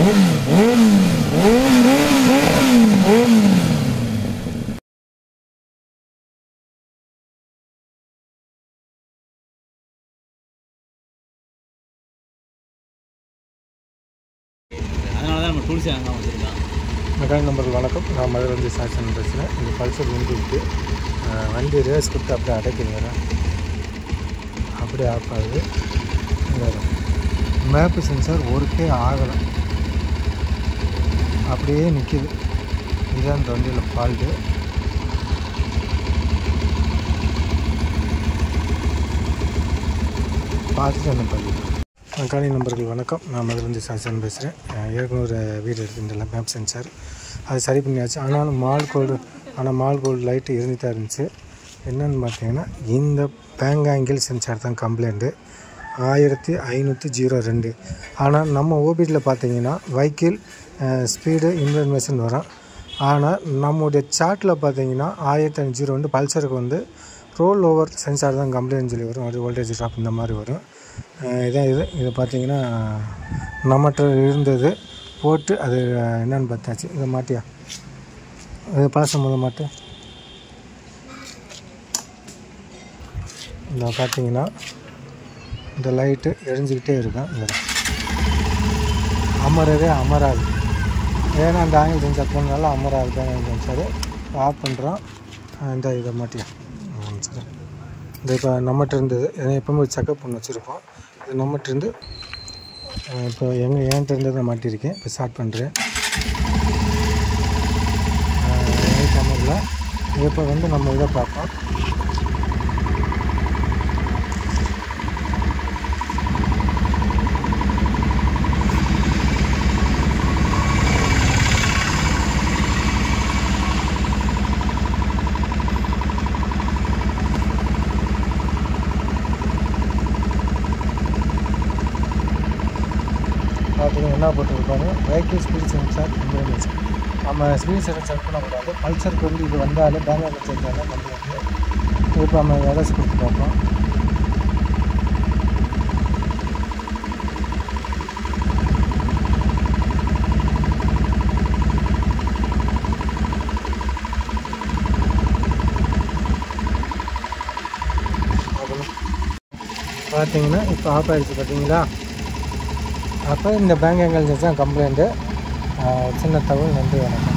அதனால தான் நம்ம டூல்ஸ் அங்கே வச்சுருக்கோம். மெக்கானிக் நம்பருக்கு வணக்கம். நான் மதுரை சாட்சன் பேசுகிறேன். இந்த பல்சர் வந்துட்டு வண்டி ரேஸ் கொடுத்து அப்படியே அடைக்குதுங்க, அப்படியே ஆஃப் ஆகுது. மேப்பு சென்சார் ஒர்க்கே ஆகலை, அப்படியே நிற்கிது. இதுதான் இந்த வண்டியில் ஃபால்ட்டு. பார்த்துட்டு என்ன பண்ணி. மெக்கானிக் நம்பர்கள் வணக்கம். நான் மதுரை சாட்சன் பேசுகிறேன். ஏற்கனவே ஒரு வீடியோ எடுத்துருந்தல மேப் சென்சார், அது சரி பண்ணியாச்சு. ஆனாலும் மால் கோல்டு லைட்டு இருந்துகிட்டு தான் இருந்துச்சு. என்னென்னு பார்த்தீங்கன்னா, இந்த பேங்காங்கிள் சென்சார் தான் கம்ப்ளைண்ட்டு 1502. ஆனால் நம்ம ஓபிடியில் பார்த்தீங்கன்னா வெஹிக்கிள் ஸ்பீடு இன்ஃபர்மேஷன் வரும். ஆனால் நம்முடைய சார்ட்டில் பார்த்தீங்கன்னா 1502 பல்சருக்கு வந்து ரோல் ஓவர் சென்சார் தான் கம்ப்ளைண்ட் சொல்லி வரும். அது வோல்டேஜ் ட்ராப் இந்த மாதிரி வரும். இதான் இது பார்த்தீங்கன்னா நம்மகிட்ட இருந்தது போட்டு அது என்னென்னு பார்த்தாச்சு. இதை மாட்டியா, இது பழசம் போது மாட்டு. இந்த பார்த்தீங்கன்னா இந்த லைட்டு எரிஞ்சிக்கிட்டே இருக்கும். அமரவே அமராது. ஏன்னா அந்த ஆங்கிள் சென்சார் போனால அமராது. ஆங்கிள் சென்சார் ஆஃப் பண்ணுறோம். இந்த இதை மாட்டியா சரி. இந்த இப்போ நம்மகிட்ட இருந்தது எப்போவுமே செக்கப் பண்ணி வச்சுருப்போம். இது நம்மகிட்ட இருந்து இப்போ என்கிட்ட இருந்ததை மாட்டியிருக்கேன். இப்போ ஸ்டார்ட் பண்ணுறேன். தமிழில் இப்போ வந்து நம்ம இதை பார்ப்போம். பார்த்தீங்கன்னா என்ன போட்டுருப்பாங்க, வெஹிக்கிள் ஸ்பீட் சென்சார் இன்ஃபர்மேஷன். நம்ம ஸ்பீட் சென்சார் செக் பண்ணக்கூடாது. பல்சருக்கு வந்து இது வந்தாலும் பேங்காங்கிள் சென்சார் தான் கம்ப்ளைண்ட். இப்போ நம்ம எடஸ் கொடுத்து பார்ப்போம். பார்த்தீங்கன்னா இப்போ ஆஃப் ஆகிடுச்சு. பார்த்தீங்களா, அப்போ இந்த பேங்காங்கிள் சென்சார் கம்ப்ளைண்ட்டு. சின்ன தகவல். நன்றி, வணக்கம்.